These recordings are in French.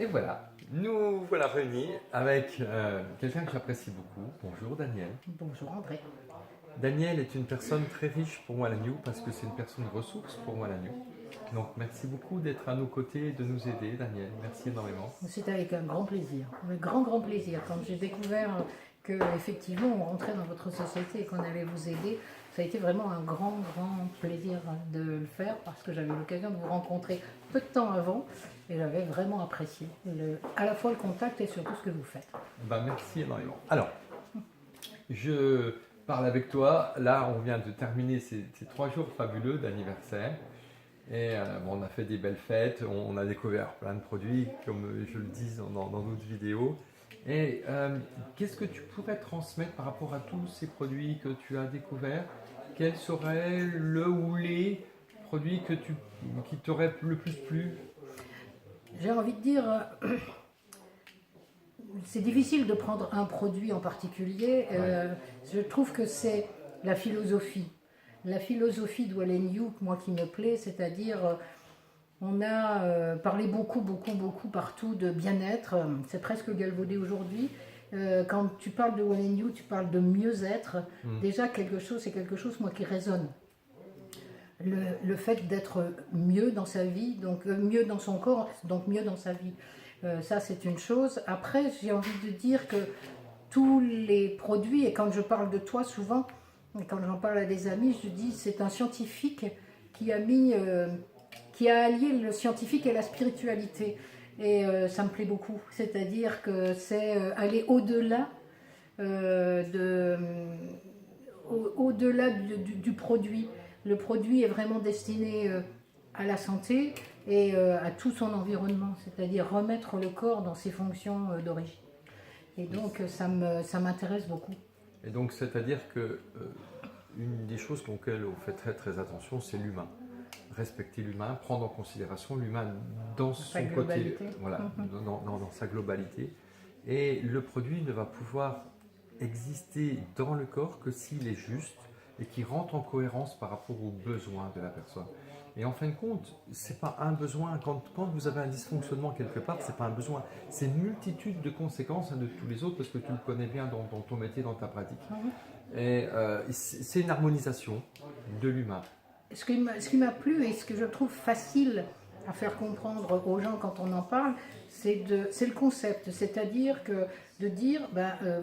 Et voilà, nous voilà réunis avec quelqu'un que j'apprécie beaucoup. Bonjour Daniel. Bonjour André. Daniel est une personne très riche pour moi New parce que c'est une personne ressource pour moi New. Donc merci beaucoup d'être à nos côtés et de nous aider Daniel. Merci énormément. C'est avec un grand plaisir, un grand plaisir. Quand j'ai découvert que effectivement on rentrait dans votre société et qu'on allait vous aider, ça a été vraiment un grand plaisir de le faire parce que j'avais l'occasion de vous rencontrer peu de temps avant et j'avais vraiment apprécié à la fois le contact et surtout ce que vous faites. Ben, merci énormément. Alors, je parle avec toi. Là, on vient de terminer ces 3 jours fabuleux d'anniversaire. Et bon, on a fait des belles fêtes, on a découvert plein de produits, comme je le dis dans d'autres vidéos. Et qu'est-ce que tu pourrais transmettre par rapport à tous ces produits que tu as découverts? Quels seraient le ou les produits qui t'auraient le plus plu? J'ai envie de dire, c'est difficile de prendre un produit en particulier. Je trouve que c'est la philosophie. La philosophie de Wallen Yu, moi qui me plaît, c'est-à-dire on a parlé beaucoup partout de bien-être. C'est presque galvaudé aujourd'hui. Quand tu parles de Wallen Yu, tu parles de mieux-être. Déjà c'est quelque chose moi qui résonne. Le fait d'être mieux dans sa vie, donc mieux dans son corps, donc mieux dans sa vie. Ça, c'est une chose. Après, j'ai envie de dire que tous les produits, et quand je parle de toi souvent, et quand j'en parle à des amis, je dis c'est un scientifique qui a allié le scientifique et la spiritualité. Et ça me plaît beaucoup. C'est-à-dire que c'est aller au-delà au-delà du produit. Le produit est vraiment destiné à la santé et à tout son environnement, c'est-à-dire remettre le corps dans ses fonctions d'origine. Et donc ça m'intéresse beaucoup. Et donc, c'est-à-dire que une des choses auxquelles on fait très attention, c'est l'humain. Respecter l'humain, prendre en considération l'humain dans son côté, voilà, dans sa globalité. Et le produit ne va pouvoir exister dans le corps que s'il est juste et qui rentre en cohérence par rapport aux besoins de la personne. Et en fin de compte, c'est pas un besoin. Quand vous avez un dysfonctionnement quelque part, c'est pas un besoin. C'est une multitude de conséquences de tous les autres parce que tu le connais bien dans ton métier, dans ta pratique. Et c'est une harmonisation de l'humain. Ce qui m'a plu et ce que je trouve facile à faire comprendre aux gens quand on en parle, c'est le concept. C'est-à-dire que de dire,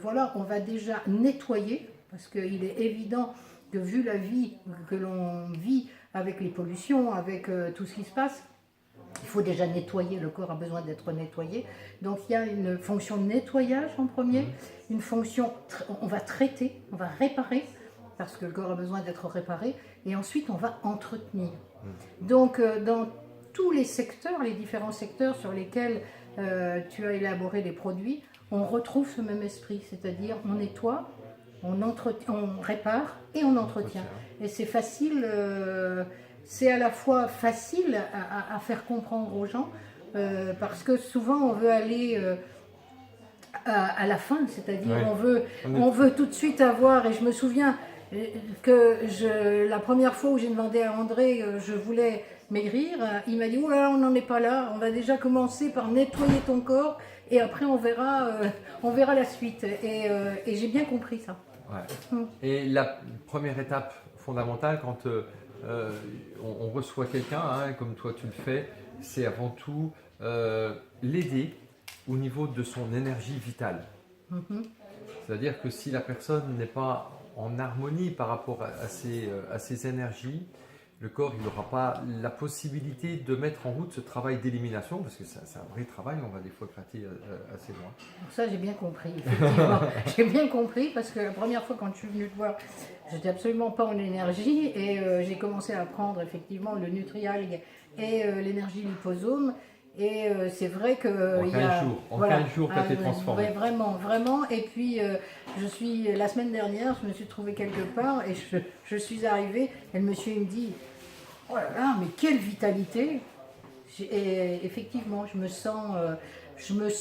voilà, on va déjà nettoyer, parce qu'il est évident que vu la vie que l'on vit avec les pollutions, avec tout ce qui se passe, il faut déjà nettoyer, le corps a besoin d'être nettoyé. Donc il y a une fonction de nettoyage en premier, une fonction, on va traiter, on va réparer, parce que le corps a besoin d'être réparé, et ensuite on va entretenir. Donc dans tous les secteurs, les différents secteurs sur lesquels tu as élaboré des produits, on retrouve ce même esprit, c'est-à-dire on nettoie, on répare et on entretient. Et c'est facile, c'est à la fois facile à faire comprendre aux gens, parce que souvent on veut aller à la fin, c'est-à-dire on veut tout de suite avoir, et je me souviens que la première fois où j'ai demandé à André, je voulais maigrir, il m'a dit oh là là, on n'en est pas là, on va déjà commencer par nettoyer ton corps et après on verra la suite. Et j'ai bien compris ça. Ouais. Et la première étape fondamentale quand on reçoit quelqu'un, comme toi tu le fais, c'est avant tout l'aider au niveau de son énergie vitale. C'est-à-dire que si la personne n'est pas en harmonie par rapport à ses énergies, le corps n'aura pas la possibilité de mettre en route ce travail d'élimination, parce que c'est un vrai travail, on va des fois gratter assez loin. Ça j'ai bien compris, effectivement. J'ai bien compris parce que la première fois quand je suis venue te voir, j'étais absolument pas en énergie et j'ai commencé à prendre effectivement le Nutrialg et l'énergie liposome. Et c'est vrai que en 15 jours, tu as été transformé. Ouais, vraiment. Et puis, la semaine dernière, je me suis trouvée quelque part et je suis arrivée et le monsieur il me dit oh là là, mais quelle vitalité! Et effectivement, je me sens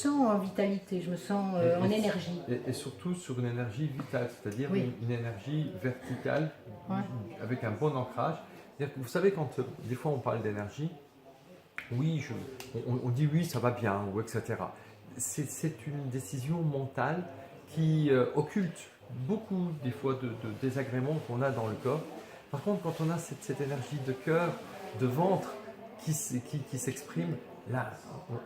en vitalité, je me sens en énergie. Et surtout sur une énergie vitale, c'est-à-dire une énergie verticale avec un bon ancrage. Vous savez, quand des fois on parle d'énergie, oui, on dit oui, ça va bien, ou etc. C'est une décision mentale qui occulte beaucoup des fois de désagréments qu'on a dans le corps. Par contre, quand on a cette énergie de cœur, de ventre qui s'exprime, là,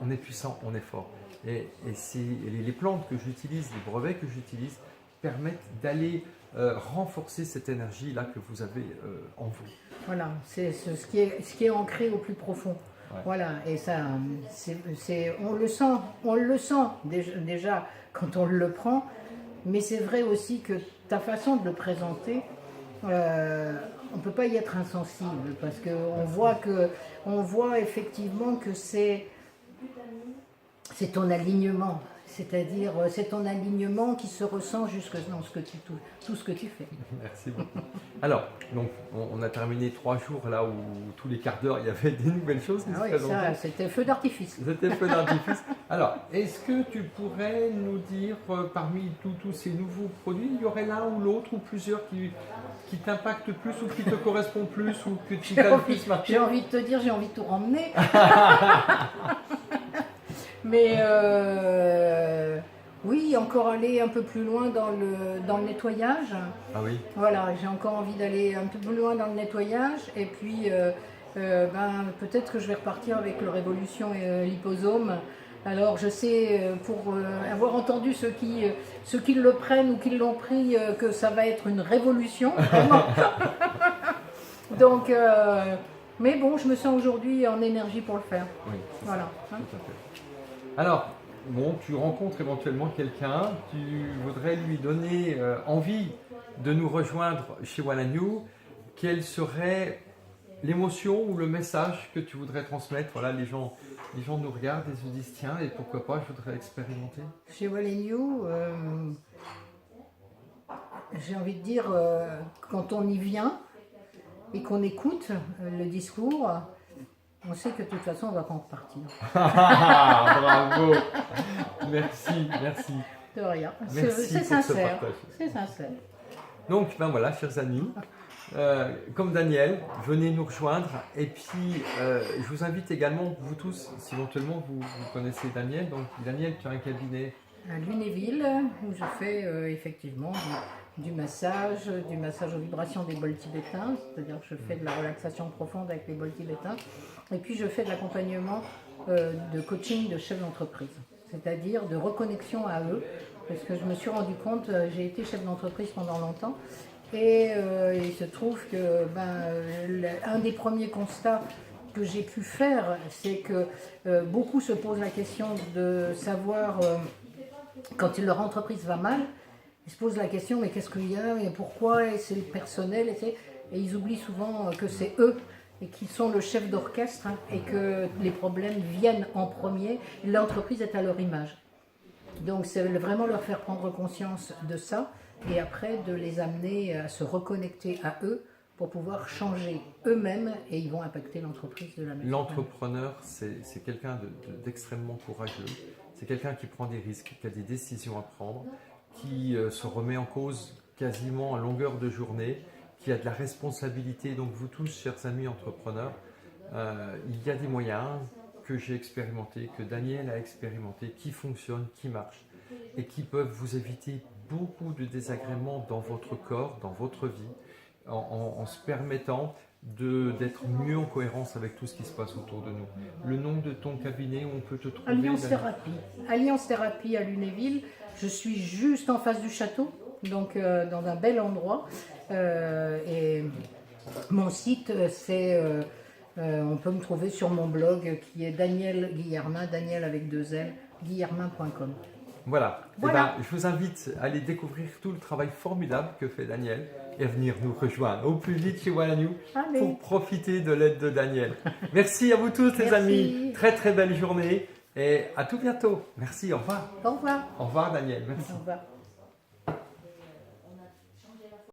on est puissant, on est fort. Et les plantes que j'utilise, les brevets que j'utilise, permettent d'aller renforcer cette énergie-là que vous avez en vous. Voilà, c'est ce qui est ancré au plus profond. Ouais. Voilà, et ça, on le sent déjà quand on le prend, mais c'est vrai aussi que ta façon de le présenter, on ne peut pas y être insensible, parce qu'on voit effectivement que c'est ton alignement. C'est-à-dire, c'est ton alignement qui se ressent jusque dans tout ce que tu fais. Merci beaucoup. Alors, donc, on a terminé 3 jours là où tous les quarts d'heure, il y avait des nouvelles choses qui se présentaient. Ça, c'était feu d'artifice. C'était feu d'artifice. Alors, est-ce que tu pourrais nous dire, parmi tous ces nouveaux produits, il y aurait l'un ou l'autre ou plusieurs qui t'impactent plus ou qui te correspondent plus ou que tu t'as le plus marqué? J'ai envie de te dire, j'ai envie de tout ramener. Mais oui, encore aller un peu plus loin dans le nettoyage. Ah oui. Voilà, j'ai encore envie d'aller un peu plus loin dans le nettoyage. Et puis, peut-être que je vais repartir avec le Révolution et Liposome. Alors, je sais, pour avoir entendu ceux qui le prennent ou qui l'ont pris, que ça va être une révolution, vraiment. Donc, mais bon, je me sens aujourd'hui en énergie pour le faire. Oui, voilà. Tout à fait. Alors, bon, tu rencontres éventuellement quelqu'un, tu voudrais lui donner envie de nous rejoindre chez One & You. Quelle serait l'émotion ou le message que tu voudrais transmettre? Voilà, les gens nous regardent et se disent tiens, et pourquoi pas, je voudrais expérimenter. Chez One & You, j'ai envie de dire, quand on y vient et qu'on écoute le discours, on sait que de toute façon, on ne va pas en repartir. Bravo. Merci. De rien. Merci c'est pour sincère. ce partage. C'est sincère. Donc, ben voilà, chers amis, comme Daniel, venez nous rejoindre. Et puis, je vous invite également, vous tous, si éventuellement vous connaissez Daniel. Donc, Daniel, tu as un cabinet à Lunéville, où je fais effectivement du massage aux vibrations des bols tibétains, c'est-à-dire que je fais de la relaxation profonde avec les bols tibétains, et puis je fais de l'accompagnement de coaching de chefs d'entreprise, c'est-à-dire de reconnexion à eux, parce que je me suis rendu compte, j'ai été chef d'entreprise pendant longtemps, et il se trouve que un des premiers constats que j'ai pu faire, c'est que beaucoup se posent la question de savoir, quand leur entreprise va mal, ils se posent la question, mais qu'est-ce qu'il y a, et pourquoi, et c'est le personnel, et ils oublient souvent que c'est eux, et qu'ils sont le chef d'orchestre, et que les problèmes viennent en premier, et l'entreprise est à leur image. Donc c'est vraiment leur faire prendre conscience de ça, et après de les amener à se reconnecter à eux, pour pouvoir changer eux-mêmes, et ils vont impacter l'entreprise de la même manière. L'entrepreneur, c'est quelqu'un d'extrêmement courageux, c'est quelqu'un qui prend des risques, qui a des décisions à prendre, qui se remet en cause quasiment à longueur de journée, qui a de la responsabilité. Donc vous tous, chers amis entrepreneurs, il y a des moyens que j'ai expérimentés, que Daniel a expérimentés, qui fonctionnent, qui marchent et qui peuvent vous éviter beaucoup de désagréments dans votre corps, dans votre vie, en se permettant d'être mieux en cohérence avec tout ce qui se passe autour de nous. Le nom de ton cabinet où on peut te trouver? Alliance Thérapie. Alliance Thérapie à Lunéville. Je suis juste en face du château, donc dans un bel endroit. Et mon site, c'est... on peut me trouver sur mon blog qui est Daniel Guillermin, Daniel avec 2 L, guillermin.com. Voilà. Eh ben, je vous invite à aller découvrir tout le travail formidable que fait Daniel et à venir nous rejoindre au plus vite chez One & You pour profiter de l'aide de Daniel. Merci à vous tous les amis. Très très belle journée et à tout bientôt. Merci, au revoir. Au revoir. Au revoir Daniel, merci. Au revoir.